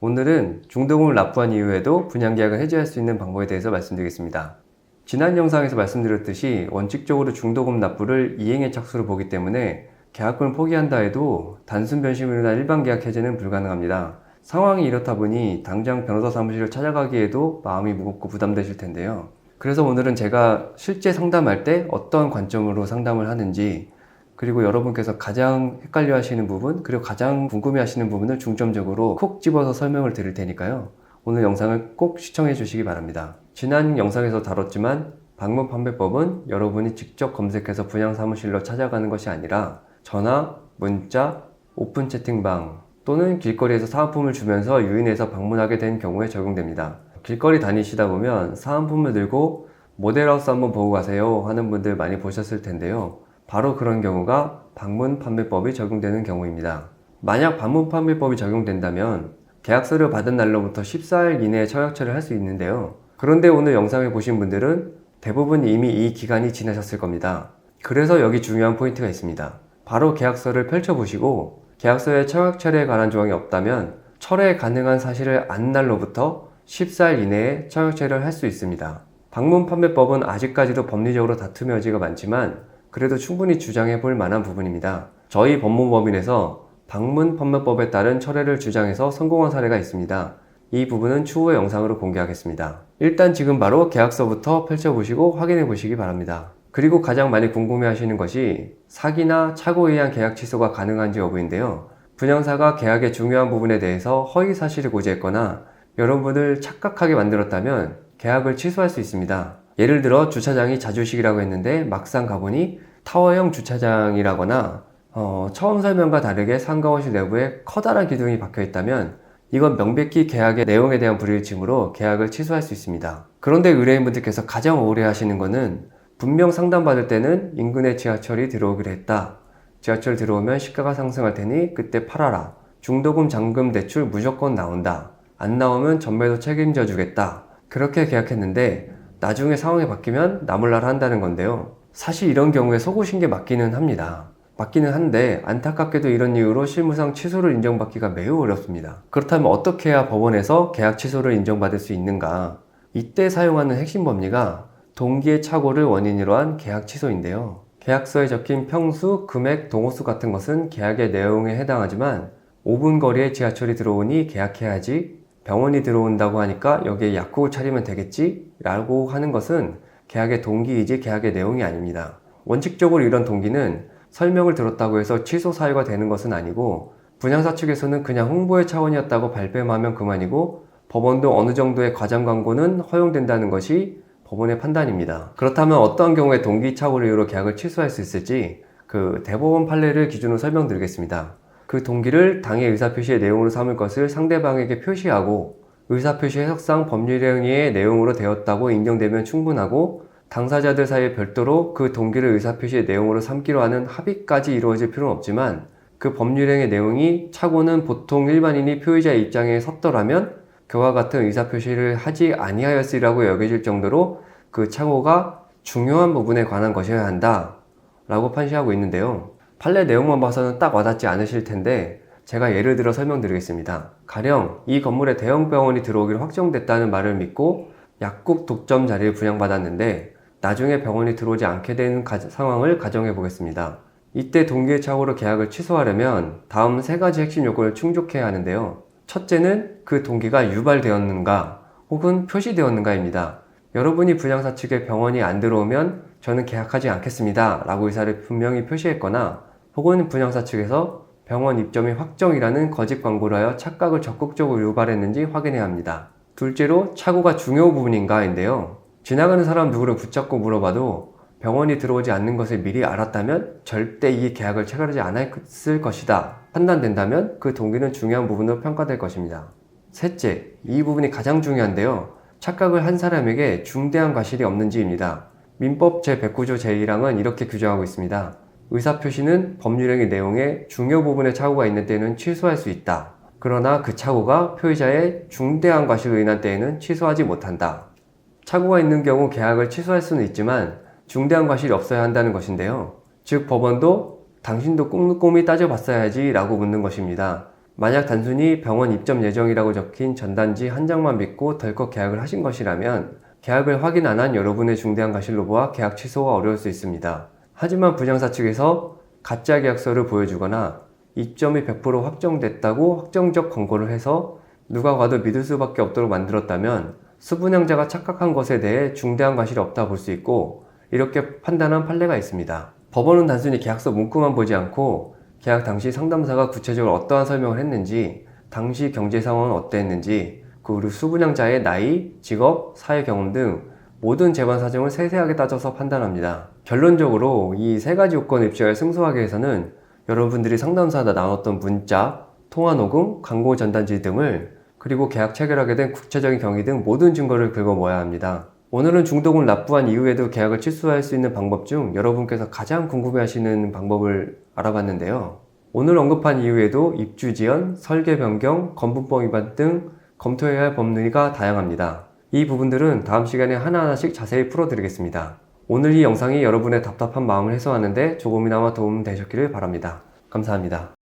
오늘은 중도금을 납부한 이후에도 분양계약을 해지할 수 있는 방법에 대해서 말씀드리겠습니다. 지난 영상에서 말씀드렸듯이 원칙적으로 중도금 납부를 이행의 착수로 보기 때문에 계약금을 포기한다 해도 단순 변심으로 인한 일반 계약 해지는 불가능합니다. 상황이 이렇다 보니 당장 변호사 사무실을 찾아가기에도 마음이 무겁고 부담되실 텐데요. 그래서 오늘은 제가 실제 상담할 때 어떤 관점으로 상담을 하는지, 그리고 여러분께서 가장 헷갈려 하시는 부분, 그리고 가장 궁금해 하시는 부분을 중점적으로 콕 집어서 설명을 드릴 테니까요. 오늘 영상을 꼭 시청해 주시기 바랍니다. 지난 영상에서 다뤘지만 방문 판매법은 여러분이 직접 검색해서 분양사무실로 찾아가는 것이 아니라 전화, 문자, 오픈 채팅방 또는 길거리에서 사은품을 주면서 유인해서 방문하게 된 경우에 적용됩니다. 길거리 다니시다 보면 사은품을 들고 모델하우스 한번 보고 가세요 하는 분들 많이 보셨을 텐데요. 바로 그런 경우가 방문 판매법이 적용되는 경우입니다. 만약 방문 판매법이 적용된다면 계약서를 받은 날로부터 14일 이내에 청약처리를 할 수 있는데요. 그런데 오늘 영상을 보신 분들은 대부분 이미 이 기간이 지나셨을 겁니다. 그래서 여기 중요한 포인트가 있습니다. 바로 계약서를 펼쳐보시고 계약서에 청약처리에 관한 조항이 없다면 철회 가능한 사실을 안 날로부터 14일 이내에 청약처리를 할 수 있습니다. 방문 판매법은 아직까지도 법리적으로 다툼의 여지가 많지만 그래도 충분히 주장해 볼 만한 부분입니다. 저희 법무법인에서 방문 판매법에 따른 철회를 주장해서 성공한 사례가 있습니다. 이 부분은 추후에 영상으로 공개하겠습니다. 일단 지금 바로 계약서부터 펼쳐보시고 확인해 보시기 바랍니다. 그리고 가장 많이 궁금해 하시는 것이 사기나 착오에 의한 계약 취소가 가능한지 여부인데요. 분양사가 계약의 중요한 부분에 대해서 허위 사실을 고지했거나 여러분을 착각하게 만들었다면 계약을 취소할 수 있습니다. 예를 들어 주차장이 자주식이라고 했는데 막상 가보니 타워형 주차장이라거나 처음 설명과 다르게 상가원실 내부에 커다란 기둥이 박혀 있다면 이건 명백히 계약의 내용에 대한 불일치므로 계약을 취소할 수 있습니다. 그런데 의뢰인분들께서 가장 오래 하시는 거는 분명 상담받을 때는 인근에 지하철이 들어오기로 했다. 지하철 들어오면 시가가 상승할 테니 그때 팔아라. 중도금 잔금 대출 무조건 나온다. 안 나오면 전매도 책임져 주겠다. 그렇게 계약했는데 나중에 상황이 바뀌면 나몰라라 한다는 건데요. 사실 이런 경우에 속으신 게 맞기는 합니다. 맞기는 한데 안타깝게도 이런 이유로 실무상 취소를 인정받기가 매우 어렵습니다. 그렇다면 어떻게 해야 법원에서 계약 취소를 인정받을 수 있는가? 이때 사용하는 핵심 법리가 동기의 착오를 원인으로 한 계약 취소인데요. 계약서에 적힌 평수, 금액, 동호수 같은 것은 계약의 내용에 해당하지만 5분 거리에 지하철이 들어오니 계약해야지, 병원이 들어온다고 하니까 여기에 약국을 차리면 되겠지? 라고 하는 것은 계약의 동기이지 계약의 내용이 아닙니다. 원칙적으로 이런 동기는 설명을 들었다고 해서 취소 사유가 되는 것은 아니고 분양사 측에서는 그냥 홍보의 차원이었다고 발뺌하면 그만이고 법원도 어느 정도의 과장 광고는 허용된다는 것이 법원의 판단입니다. 그렇다면 어떠한 경우에 동기 착오를 이유로 계약을 취소할 수 있을지 그 대법원 판례를 기준으로 설명드리겠습니다. 그 동기를 당의 의사표시의 내용으로 삼을 것을 상대방에게 표시하고 의사표시 해석상 법률행위의 내용으로 되었다고 인정되면 충분하고 당사자들 사이에 별도로 그 동기를 의사표시의 내용으로 삼기로 하는 합의까지 이루어질 필요는 없지만 그 법률행위의 내용이 착오는 보통 일반인이 표의자의 입장에 섰더라면 그와 같은 의사표시를 하지 아니하였으리라고 여겨질 정도로 그 착오가 중요한 부분에 관한 것이어야 한다 라고 판시하고 있는데요. 판례 내용만 봐서는 딱 와닿지 않으실 텐데 제가 예를 들어 설명드리겠습니다. 가령 이 건물에 대형 병원이 들어오기로 확정됐다는 말을 믿고 약국 독점 자리를 분양받았는데 나중에 병원이 들어오지 않게 되는 상황을 가정해 보겠습니다. 이때 동기의 착오로 계약을 취소하려면 다음 세 가지 핵심 요건을 충족해야 하는데요. 첫째는 그 동기가 유발되었는가 혹은 표시되었는가입니다. 여러분이 분양사 측에 병원이 안 들어오면 저는 계약하지 않겠습니다 라고 의사를 분명히 표시했거나 혹은 분양사 측에서 병원 입점이 확정이라는 거짓 광고를 하여 착각을 적극적으로 유발했는지 확인해야 합니다. 둘째로 착오가 중요 부분인가인데요. 지나가는 사람 누구를 붙잡고 물어봐도 병원이 들어오지 않는 것을 미리 알았다면 절대 이 계약을 체결하지 않았을 것이다 판단된다면 그 동기는 중요한 부분으로 평가될 것입니다. 셋째, 이 부분이 가장 중요한데요. 착각을 한 사람에게 중대한 과실이 없는지입니다. 민법 제109조 제1항은 이렇게 규정하고 있습니다. 의사표시는 법률행위 내용에 중요 부분에 착오가 있는 때에는 취소할 수 있다. 그러나 그 착오가 표의자의 중대한 과실로 인한 때에는 취소하지 못한다. 착오가 있는 경우 계약을 취소할 수는 있지만 중대한 과실이 없어야 한다는 것인데요. 즉 법원도 당신도 꼼꼼히 따져봤어야지 라고 묻는 것입니다. 만약 단순히 병원 입점 예정이라고 적힌 전단지 한 장만 믿고 덜컥 계약을 하신 것이라면 계약을 확인 안 한 여러분의 중대한 과실로 보아 계약 취소가 어려울 수 있습니다. 하지만 분양사 측에서 가짜 계약서를 보여주거나 입점이 100% 확정됐다고 확정적 권고를 해서 누가 봐도 믿을 수밖에 없도록 만들었다면 수분양자가 착각한 것에 대해 중대한 과실이 없다 볼 수 있고, 이렇게 판단한 판례가 있습니다. 법원은 단순히 계약서 문구만 보지 않고 계약 당시 상담사가 구체적으로 어떠한 설명을 했는지, 당시 경제 상황은 어땠는지, 그리고 수분양자의 나이, 직업, 사회 경험 등 모든 재반 사정을 세세하게 따져서 판단합니다. 결론적으로 이 세 가지 요건을 입증하여 승소하기 위해서는 여러분들이 상담사와 나눴던 문자, 통화 녹음, 광고 전단지 등을, 그리고 계약 체결하게 된 구체적인 경위 등 모든 증거를 긁어모아야 합니다. 오늘은 중도금을 납부한 이후에도 계약을 취소할 수 있는 방법 중 여러분께서 가장 궁금해하시는 방법을 알아봤는데요. 오늘 언급한 이후에도 입주 지연, 설계 변경, 건분법 위반 등 검토해야 할 법리가 다양합니다. 이 부분들은 다음 시간에 하나하나씩 자세히 풀어드리겠습니다. 오늘 이 영상이 여러분의 답답한 마음을 해소하는데 조금이나마 도움 되셨기를 바랍니다. 감사합니다.